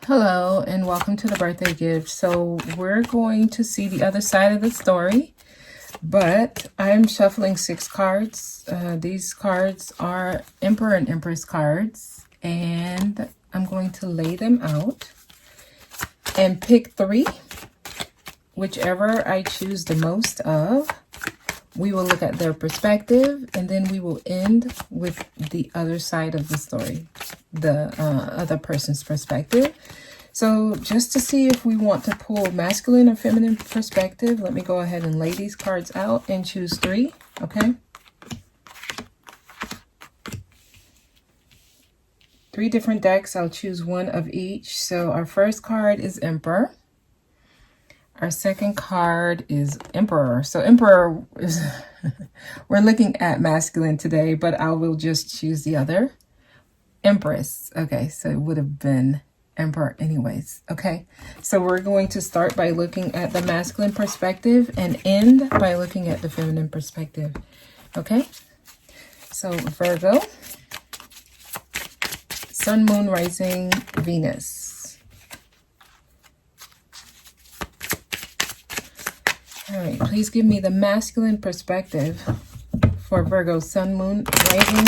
Hello and welcome to the birthday gift. So we're going to see the other side of the story, but I'm shuffling 6 cards. These cards are Emperor and Empress cards, and I'm going to lay them out and pick 3, whichever I choose the most of. We will look at their perspective, and then we will end with the other side of the story, the other person's perspective. So just to see if we want to pull masculine or feminine perspective, let me go ahead and lay these cards out and choose 3, okay? 3 different decks. I'll choose one of each. So our first card is Emperor. Our second card is Emperor. So Emperor is, we're looking at masculine today, but I will just choose the other. Empress. Okay, so it would have been Emperor anyways. Okay, so we're going to start by looking at the masculine perspective and end by looking at the feminine perspective. Okay, so Virgo, Sun, Moon, Rising, Venus. All right, please give me the masculine perspective for Virgo, Sun, Moon, Rising,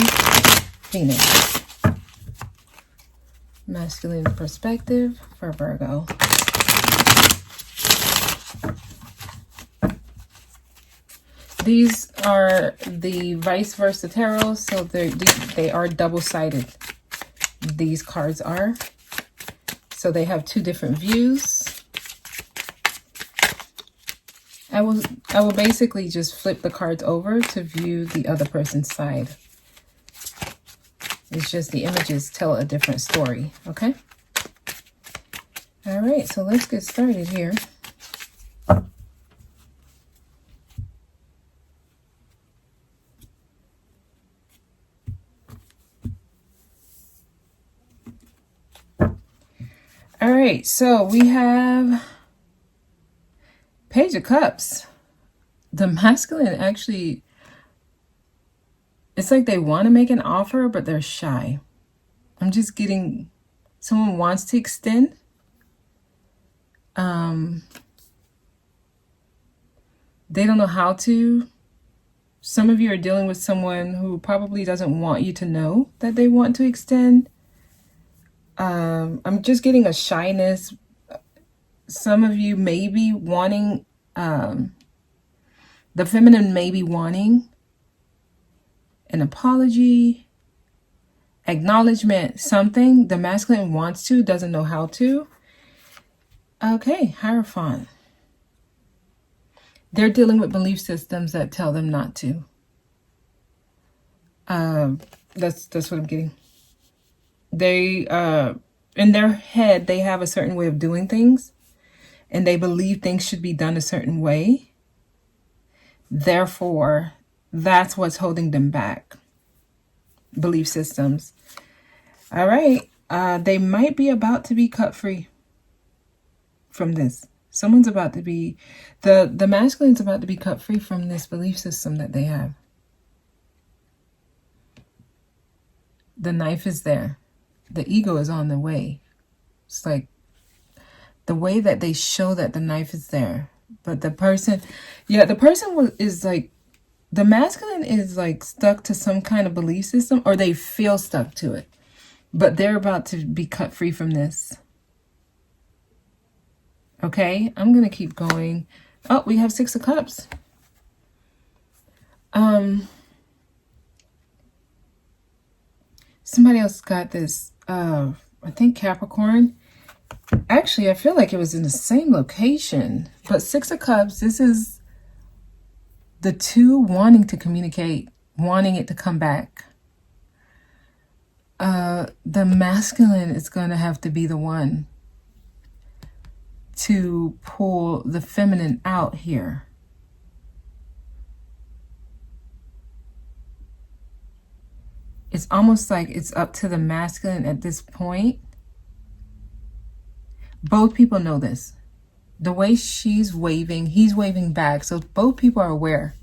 Venus. Masculine perspective for Virgo. These are the vice versa tarot, so they are double-sided. These cards are. So they have 2 different views. I will basically just flip the cards over to view the other person's side. It's just the images tell a different story, okay? All right, so let's get started here. All right, so we have Page of Cups. The masculine actually, it's like they want to make an offer, but they're shy. I'm just getting, someone wants to extend. They don't know how to. Some of you are dealing with someone who probably doesn't want you to know that they want to extend. I'm just getting a shyness. Some of you may be wanting, the feminine may be wanting an apology, acknowledgement, something. The masculine wants to, doesn't know how to. Okay, Hierophant. They're dealing with belief systems that tell them not to. That's what I'm getting. They, in their head, they have a certain way of doing things, and they believe things should be done a certain way. Therefore, that's what's holding them back. Belief systems. All right. They might be about to be cut free from this. Someone's about to be, the masculine's about to be cut free from this belief system that they have. The knife is there. The ego is on the way. It's like the way that they show that the knife is there. But the person, yeah, the person is like, the masculine is like stuck to some kind of belief system, or they feel stuck to it. But they're about to be cut free from this. Okay, I'm going to keep going. Oh, we have 6 of Cups. Somebody else got this. I think Capricorn. Actually, I feel like it was in the same location. But 6 of Cups, this is the 2 wanting to communicate, wanting it to come back. The masculine is going to have to be the one to pull the feminine out here. It's almost like it's up to the masculine at this point. Both people know this. The way she's waving, he's waving back. So both people are aware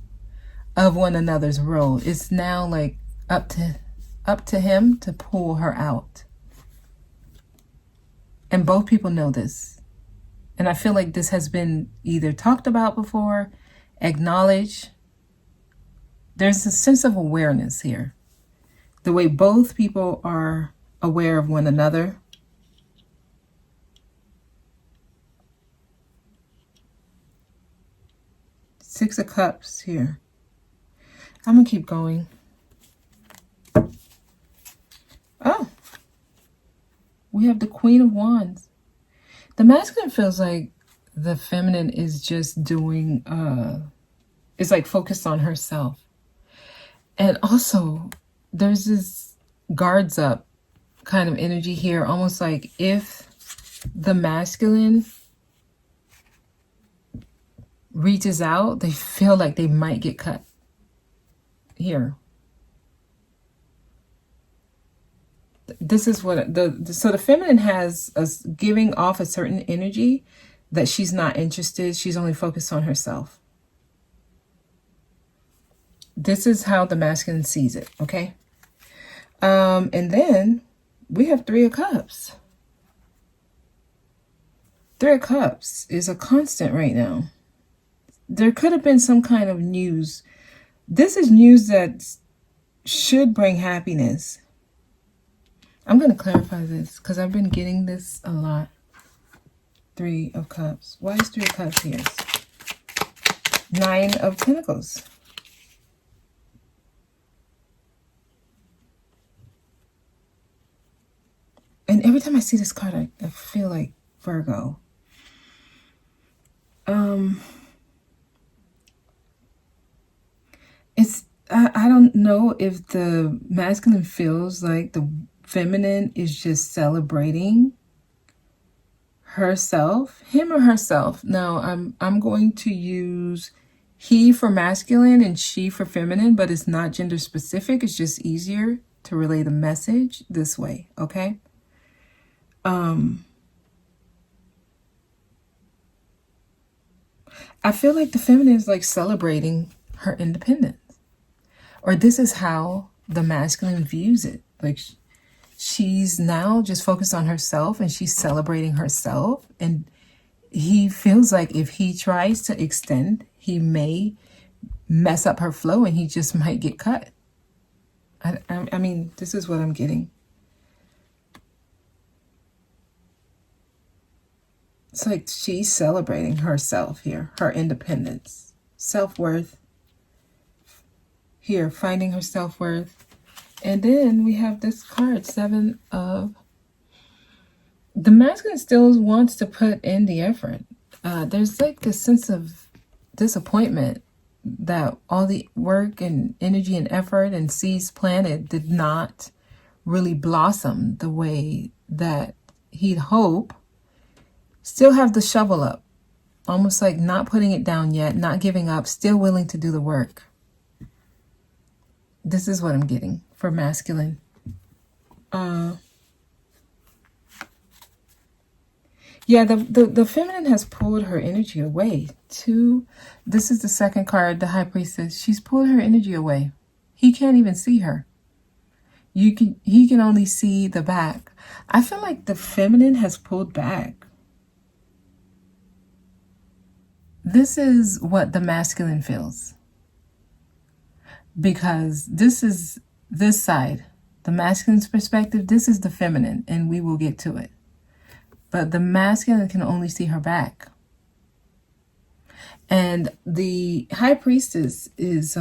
of one another's role. It's now like up to him to pull her out. And both people know this. And I feel like this has been either talked about before, acknowledged. There's a sense of awareness here. The way both people are aware of one another. Six of Cups here. I'm going to keep going. Oh, we have the Queen of Wands. The masculine feels like the feminine is just doing, is like focused on herself. And also, there's this guards up kind of energy here, almost like if the masculine reaches out, they feel like they might get cut here. This is what so the feminine has us giving off a certain energy that she's not interested. She's only focused on herself. This is how the masculine sees it, okay? And then we have Three of Cups. Three of Cups is a constant right now. There could have been some kind of news. This is news that should bring happiness. I'm going to clarify this because I've been getting this a lot. Three of Cups. Why is Three of Cups here? Nine of Pentacles. And every time I see this card, I feel like Virgo. I don't know if the masculine feels like the feminine is just celebrating herself, him or herself. Now I'm going to use he for masculine and she for feminine, but it's not gender specific. It's just easier to relay the message this way, okay? I feel like the feminine is like celebrating her independence. Or this is how the masculine views it. Like she's now just focused on herself and she's celebrating herself. And he feels like if he tries to extend, he may mess up her flow and he just might get cut. I mean, this is what I'm getting. It's like she's celebrating herself here, her independence, self-worth. Here, finding her self-worth. And then we have this card, Seven of... The masculine still wants to put in the effort. There's like this sense of disappointment that all the work and energy and effort and seeds planted did not really blossom the way that he'd hope. Still have the shovel up. Almost like not putting it down yet, not giving up, still willing to do the work. This is what I'm getting for masculine. Yeah, the feminine has pulled her energy away. This is the second card, the High Priestess. She's pulled her energy away. He can't even see her. He can only see the back. I feel like the feminine has pulled back. This is what the masculine feels. Because this is this side, the masculine's perspective, this is the feminine, and we will get to it. But the masculine can only see her back. And the High Priestess is,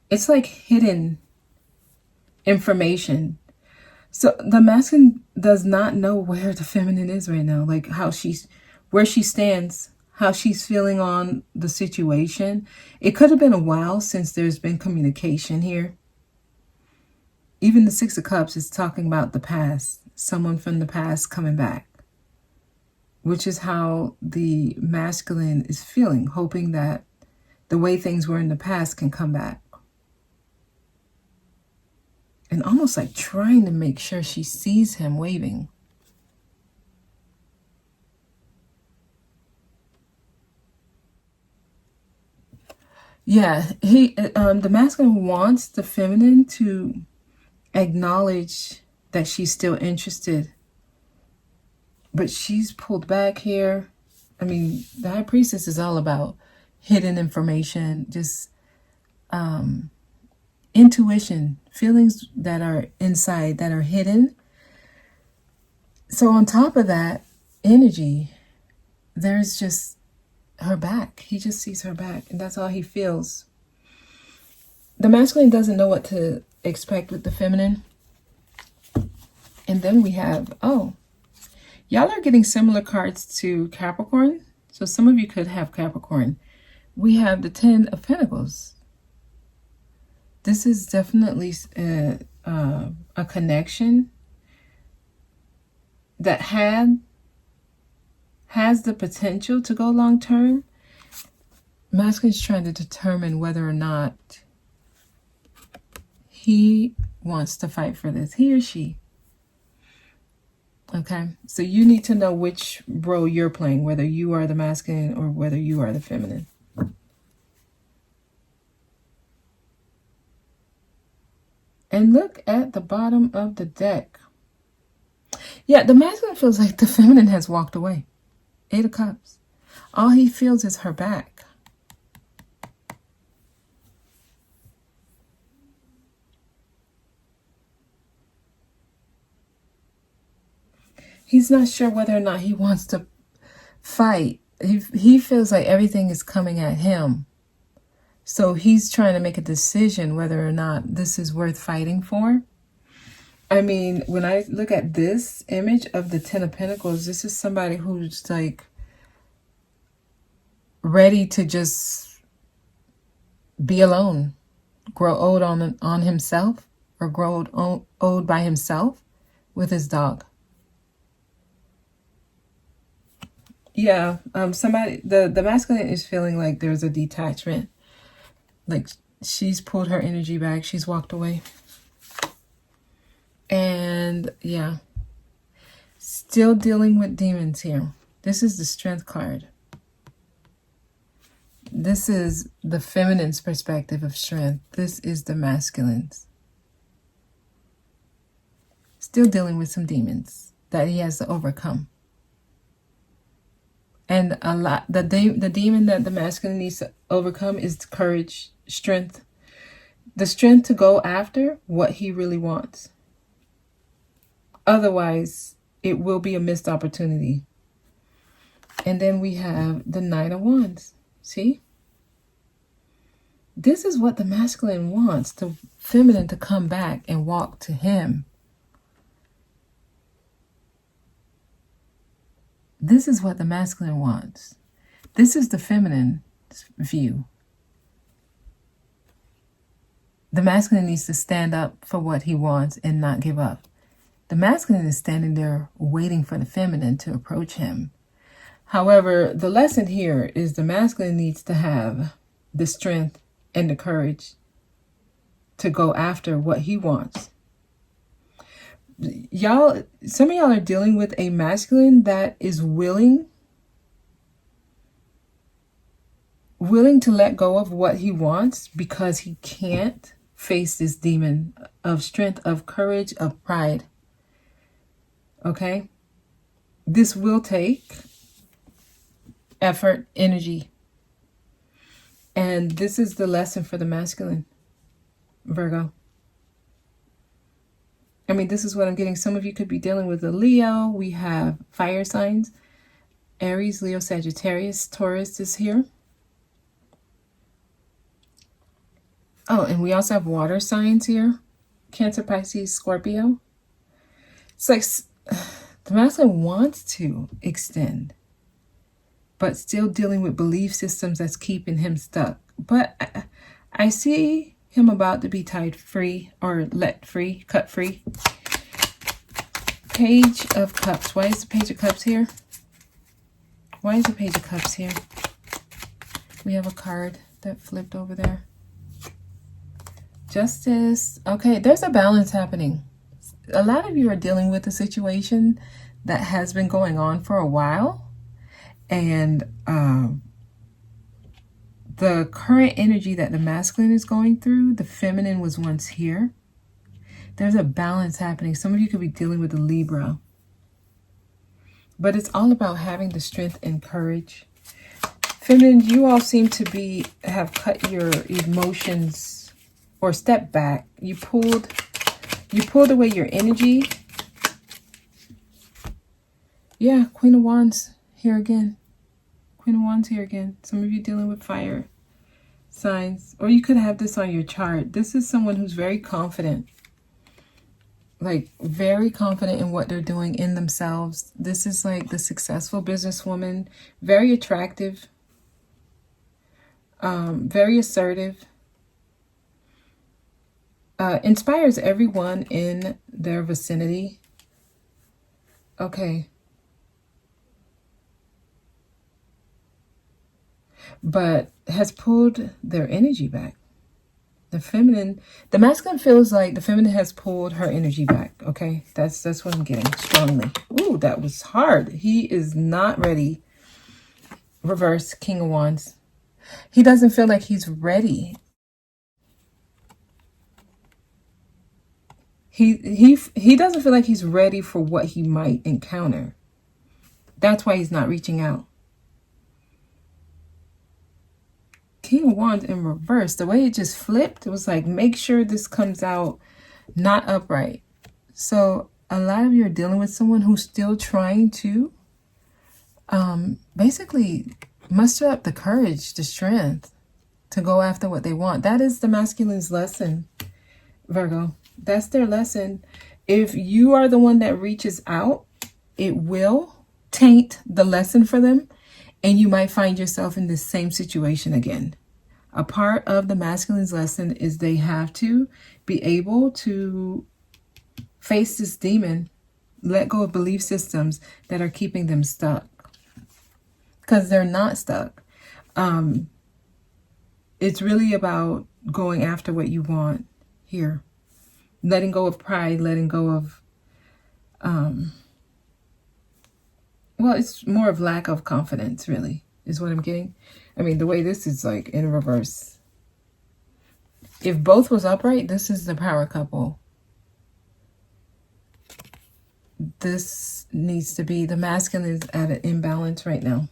it's like hidden information. So the masculine does not know where the feminine is right now, like where she stands, how she's feeling on the situation. It could have been a while since there's been communication here. Even the Six of Cups is talking about the past, someone from the past coming back, which is how the masculine is feeling, hoping that the way things were in the past can come back. And almost like trying to make sure she sees him waving. Yeah, the masculine wants the feminine to acknowledge that she's still interested. But she's pulled back here. I mean, the High Priestess is all about hidden information, just intuition, feelings that are inside, that are hidden. So on top of that energy, there's just her back. He just sees her back, and that's all he feels. The masculine doesn't know what to expect with the feminine. And then we have, oh, y'all are getting similar cards to Capricorn. So some of you could have Capricorn. We have the 10 of Pentacles. This is definitely a connection that has the potential to go long term. Masculine's trying to determine whether or not he wants to fight for this, he or she. Okay, so you need to know which role you're playing, whether you are the masculine or whether you are the feminine. And look at the bottom of the deck. Yeah, the masculine feels like the feminine has walked away. 8 of Cups. All he feels is her back. He's not sure whether or not he wants to fight. He feels like everything is coming at him. So he's trying to make a decision whether or not this is worth fighting for. I mean, when I look at this image of the 10 of Pentacles, this is somebody who's like ready to just be alone, grow old on himself, or grow old by himself with his dog. Yeah, somebody, the masculine is feeling like there's a detachment. Like she's pulled her energy back. She's walked away. And yeah, still dealing with demons here. This is the Strength card. This is the feminine's perspective of strength. This is the masculine's. Still dealing with some demons that he has to overcome. And the demon that the masculine needs to overcome is courage, strength. The strength to go after what he really wants. Otherwise, it will be a missed opportunity. And then we have the 9 of Wands. See? This is what the masculine wants, the feminine to come back and walk to him. This is what the masculine wants. This is the feminine view. The masculine needs to stand up for what he wants and not give up. The masculine is standing there waiting for the feminine to approach him. However, the lesson here is the masculine needs to have the strength and the courage to go after what he wants. Y'all, some of y'all are dealing with a masculine that is willing to let go of what he wants because he can't face this demon of strength, of courage, of pride. Okay? This will take effort, energy. And this is the lesson for the masculine, Virgo. I mean, this is what I'm getting. Some of you could be dealing with a Leo. We have fire signs. Aries, Leo, Sagittarius, Taurus is here. Oh, and we also have water signs here. Cancer, Pisces, Scorpio. It's like the masculine wants to extend, but still dealing with belief systems that's keeping him stuck. But I see him about to be tied free or let free, cut free. Page of Cups. Why is the Page of Cups here? Why is the Page of Cups here? We have a card that flipped over there. Justice. Okay, there's a balance happening. A lot of you are dealing with a situation that has been going on for a while. And the current energy that the masculine is going through, the feminine was once here. There's a balance happening. Some of you could be dealing with a Libra. But it's all about having the strength and courage. Feminine, you all seem to have cut your emotions or stepped back. You pulled away your energy. Yeah, Queen of Wands here again. Queen of Wands here again. Some of you dealing with fire signs. Or you could have this on your chart. This is someone who's very confident. Like, very confident in what they're doing in themselves. This is like the successful businesswoman. Very attractive. Very assertive. Inspires everyone in their vicinity. Okay. But has pulled their energy back. The masculine feels like the feminine has pulled her energy back. Okay, that's what I'm getting strongly. Ooh, that was hard. He is not ready. Reverse, King of Wands. He doesn't feel like he's ready. He doesn't feel like he's ready for what he might encounter. That's why he's not reaching out. King of Wands in reverse, the way it just flipped, it was like, make sure this comes out not upright. So a lot of you are dealing with someone who's still trying to basically muster up the courage, the strength to go after what they want. That is the masculine's lesson, Virgo. That's their lesson. If you are the one that reaches out, it will taint the lesson for them. And you might find yourself in the same situation again. A part of the masculine's lesson is they have to be able to face this demon, let go of belief systems that are keeping them stuck. Because they're not stuck. It's really about going after what you want here. Letting go of pride, letting go of... well, it's more of lack of confidence, really, is what I'm getting. I mean, the way this is like in reverse. If both was upright, this is the power couple. This needs to be, the masculine is at an imbalance right now.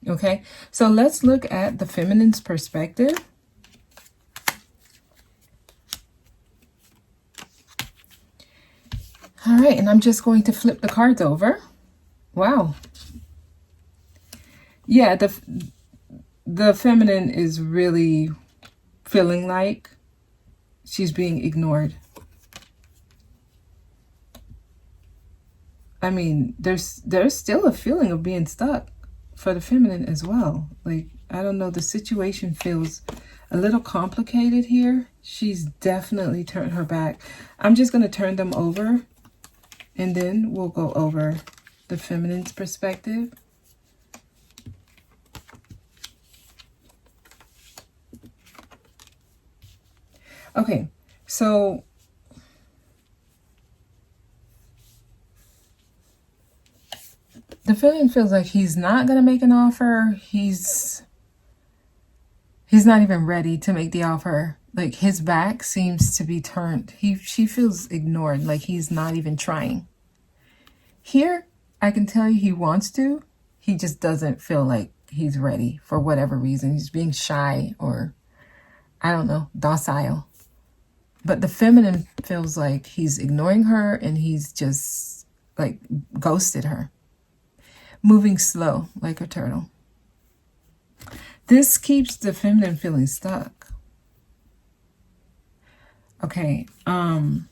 Okay, so let's look at the feminine's perspective. All right, and I'm just going to flip the cards over. Wow. Yeah, the feminine is really feeling like she's being ignored. I mean, there's still a feeling of being stuck for the feminine as well. Like, I don't know, the situation feels a little complicated here. She's definitely turned her back. I'm just going to turn them over and then we'll go over the feminine's perspective. Okay, so the feminine feels like he's not going to make an offer. He's not even ready to make the offer. Like, his back seems to be turned. She feels ignored, like he's not even trying. Here, I can tell you he wants to. He just doesn't feel like he's ready for whatever reason. He's being shy or, I don't know, docile. But the feminine feels like he's ignoring her and he's just like ghosted her. Moving slow like a turtle. This keeps the feminine feeling stuck. Okay. I'm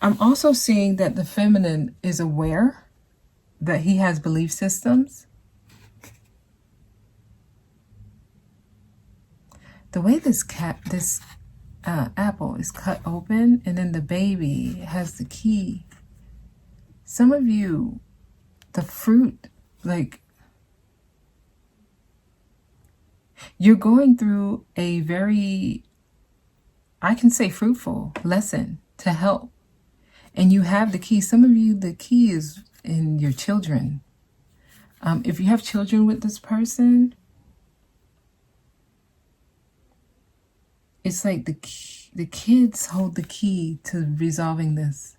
also seeing that the feminine is aware that he has belief systems. The way this apple is cut open and then the baby has the key. Some of you, the fruit, like, you're going through a very, I can say, fruitful lesson to help. And you have the key. Some of you, the key is in your children. If you have children with this person, it's like the kids hold the key to resolving this.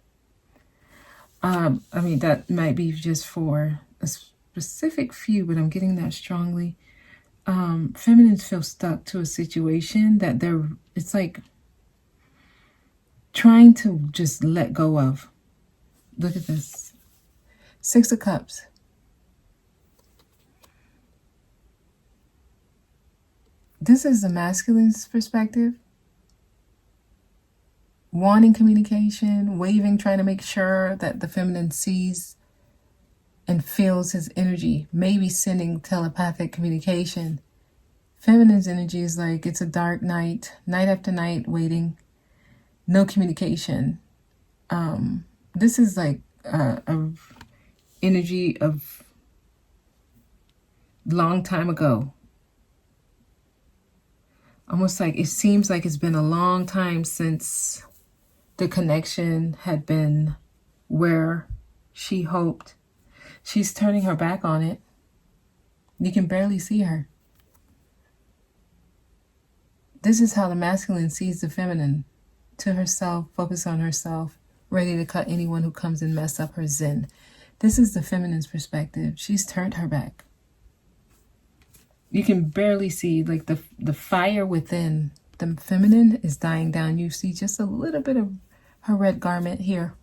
I mean, that might be just for a specific few, but I'm getting that strongly. Feminines feel stuck to a situation that it's like trying to just let go of. Look at this. 6 of Cups. This is the masculine's perspective. Wanting communication, waving, trying to make sure that the feminine sees and feels his energy, maybe sending telepathic communication. Feminine's energy is like it's a dark night, night after night, waiting, no communication. This is like a energy of long time ago. Almost like it seems like it's been a long time since the connection had been where she hoped. She's turning her back on it. You can barely see her. This is how the masculine sees the feminine. To herself, focus on herself, ready to cut anyone who comes and mess up her zen. This is the feminine's perspective. She's turned her back. You can barely see like the fire within. The feminine is dying down. You see just a little bit of her red garment here.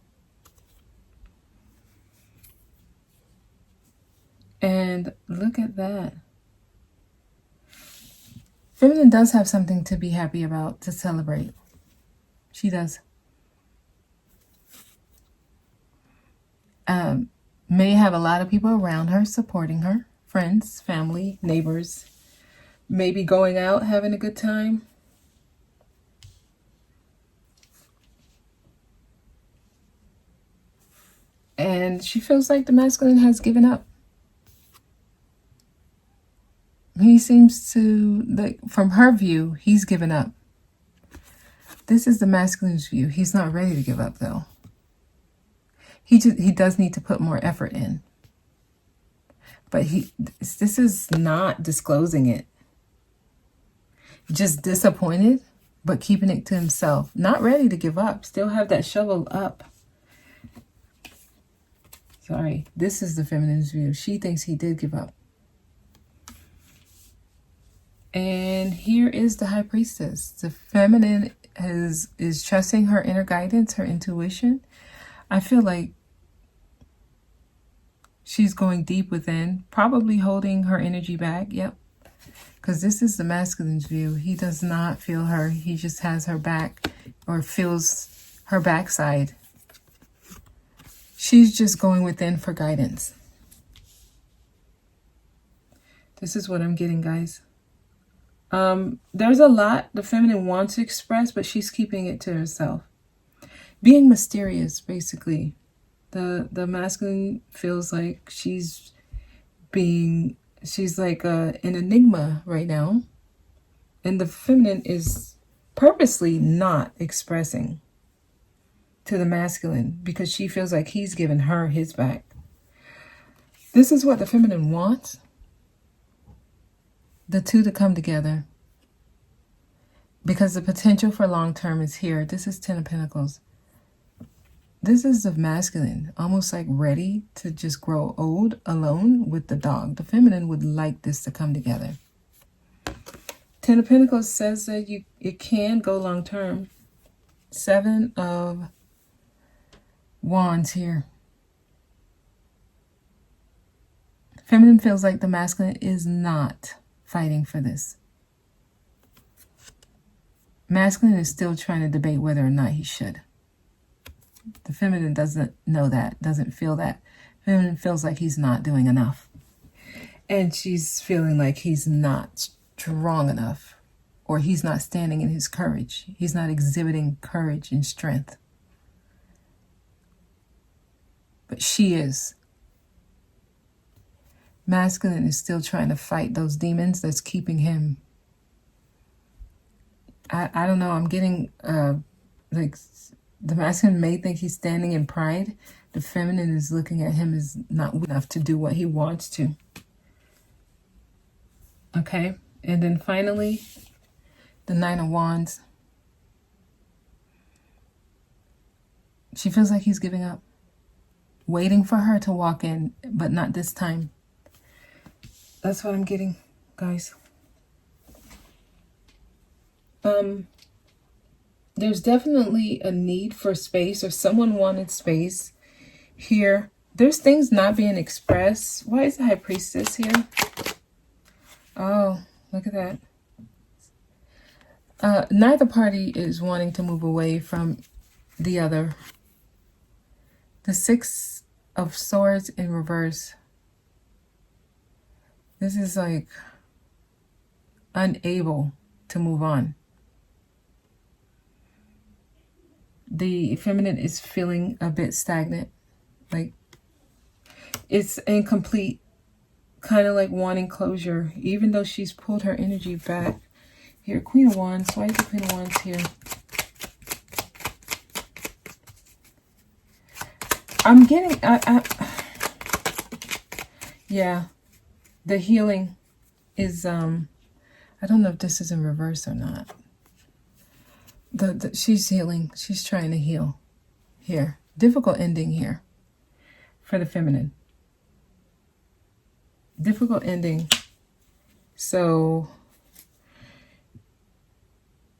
And look at that. Feminine does have something to be happy about, to celebrate. She does. May have a lot of people around her supporting her. Friends, family, neighbors. Maybe going out, having a good time. And she feels like the masculine has given up. He seems to, like, from her view, he's given up. This is the masculine's view. He's not ready to give up, though. He does need to put more effort in. But this is not disclosing it. Just disappointed, but keeping it to himself. Not ready to give up. Still have that shovel up. Sorry. This is the feminine's view. She thinks he did give up. And here is the High Priestess. The feminine is trusting her inner guidance, her intuition. I feel like she's going deep within, probably holding her energy back. Yep. Because this is the masculine's view. He does not feel her. He just has her back, or feels her backside. She's just going within for guidance. This is what I'm getting, guys. There's a lot the feminine wants to express, but she's keeping it to herself. Being mysterious, basically. The masculine feels like she's like an enigma right now. And the feminine is purposely not expressing to the masculine because she feels like he's given her his back. This is what the feminine wants. The two to come together. Because the potential for long term is here. This is 10 of Pentacles. This is the masculine, almost like ready to just grow old alone with the dog. The feminine would like this to come together. 10 of Pentacles says that it can go long term. 7 of Wands here. Feminine feels like the masculine is not fighting for this. Masculine is still trying to debate whether or not he should. The feminine doesn't know that, doesn't feel that. Feminine feels like he's not doing enough. And she's feeling like he's not strong enough, or he's not standing in his courage. He's not exhibiting courage and strength. But she is. Masculine is still trying to fight those demons that's keeping him. I don't know. I'm getting like the masculine may think he's standing in pride. The feminine is looking at him as not enough to do what he wants to. Okay. And then finally, the 9 of Wands. She feels like he's giving up, waiting for her to walk in, but not this time. That's what I'm getting, guys. There's definitely a need for space, or someone wanted space here. There's things not being expressed. Why is the High Priestess here? Oh, look at that. Neither party is wanting to move away from the other. The Six of Swords in reverse. This is like unable to move on. The feminine is feeling a bit stagnant. Like it's incomplete, kind of like wanting closure, even though she's pulled her energy back. Here, Queen of Wands. Why is the Queen of Wands here? I'm getting, yeah, the healing is, I don't know if this is in reverse or not. She's healing. She's trying to heal here. Difficult ending here for the feminine. Difficult ending. So,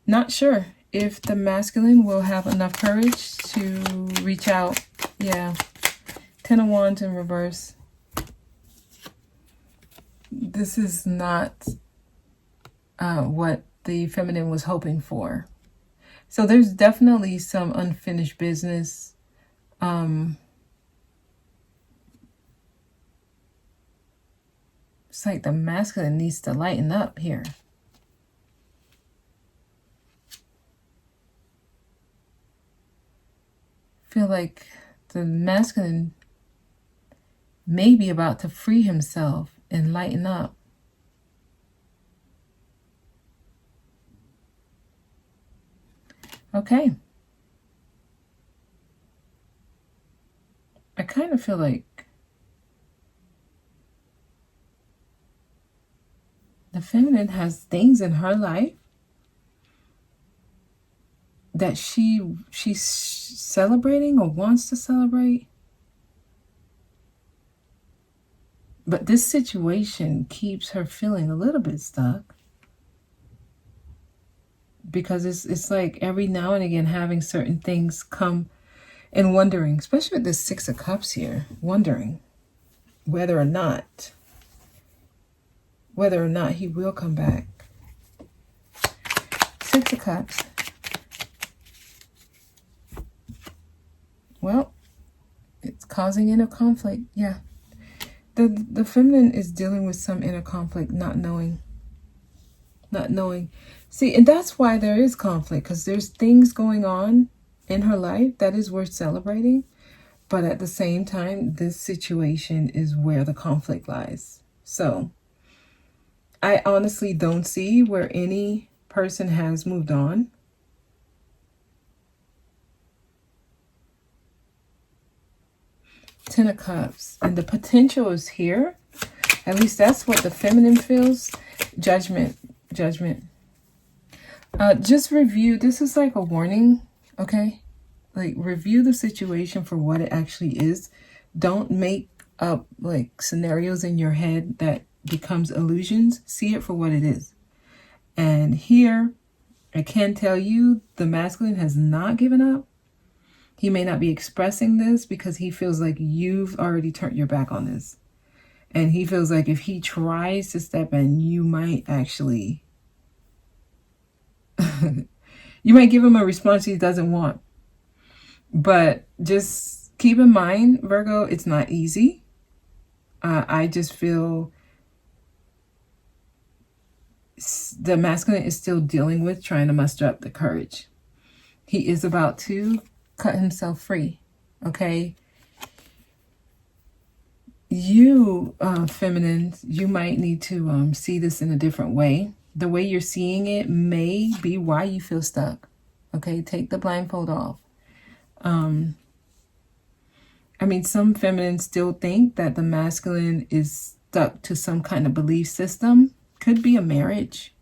not sure if the masculine will have enough courage to reach out. Yeah. 10 of Wands in reverse. This is not what the feminine was hoping for. So there's definitely some unfinished business. It's like the masculine needs to lighten up here. Feel like the masculine may be about to free himself and lighten up. Okay. I kind of feel like the feminine has things in her life that she's celebrating or wants to celebrate. But this situation keeps her feeling a little bit stuck. Because it's like every now and again having certain things come and wondering, especially with the Six of Cups here, wondering whether or not he will come back. Six of Cups. Well, it's causing inner conflict. Yeah. The feminine is dealing with some inner conflict, not knowing. See, and that's why there is conflict, because there's things going on in her life that is worth celebrating. But at the same time, this situation is where the conflict lies. So I honestly don't see where any person has moved on. Ten of Cups. And the potential is here. At least that's what the feminine feels. Judgment. Just review. This is like a warning, okay? Like, review the situation for what it actually is. Don't make up like scenarios in your head that becomes illusions. See it for what it is. And here, I can tell you, the masculine has not given up. He may not be expressing this because he feels like you've already turned your back on this. And he feels like if he tries to step in, you might actually... you might give him a response he doesn't want. But just keep in mind, Virgo, it's not easy. I just feel the masculine is still dealing with trying to muster up the courage. He is about to cut himself free, okay? You, feminines, you might need to see this in a different way. The way you're seeing it may be why you feel stuck, okay? Take the blindfold off. I mean, some feminines still think that the masculine is stuck to some kind of belief system. Could be a marriage.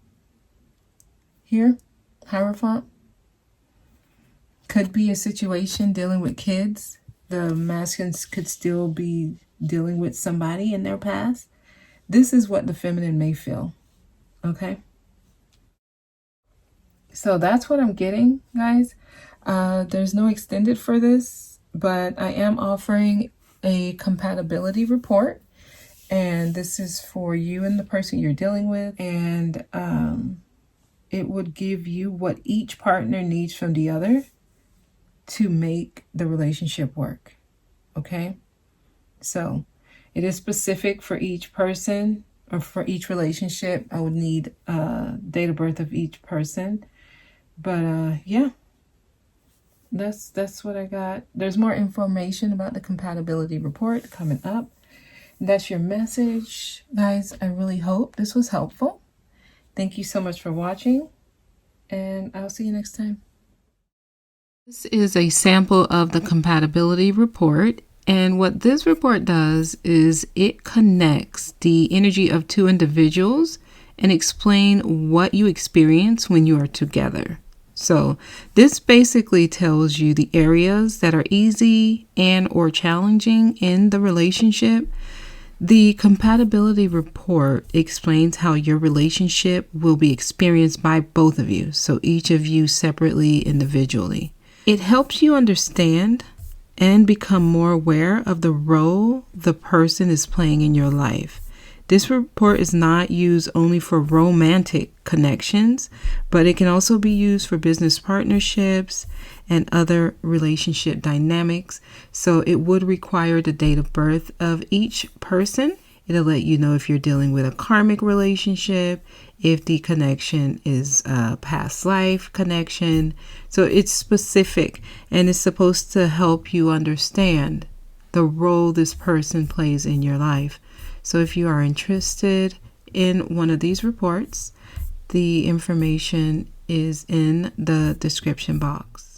Here, Hierophant. Could be a situation dealing with kids. The masculines could still be dealing with somebody in their past. This is what the feminine may feel. Okay? So that's what I'm getting, guys. There's no extended for this, but I am offering a compatibility report. And this is for you and the person you're dealing with. And it would give you what each partner needs from the other to make the relationship work. Okay? So it is specific for each person or for each relationship. I would need date of birth of each person. But yeah, that's what I got. There's more information about the compatibility report coming up. That's your message, guys. I really hope this was helpful. Thank you so much for watching, and I'll see you next time. This is a sample of the compatibility report, and what this report does is it connects the energy of two individuals and explain what you experience when you are together. So this basically tells you the areas that are easy and or challenging in the relationship. The compatibility report explains how your relationship will be experienced by both of you, so each of you separately, individually. It helps you understand and become more aware of the role the person is playing in your life. This report is not used only for romantic connections, but it can also be used for business partnerships and other relationship dynamics. So it would require the date of birth of each person. It'll let you know if you're dealing with a karmic relationship, if the connection is a past life connection. So it's specific, and it's supposed to help you understand the role this person plays in your life. So if you are interested in one of these reports, the information is in the description box.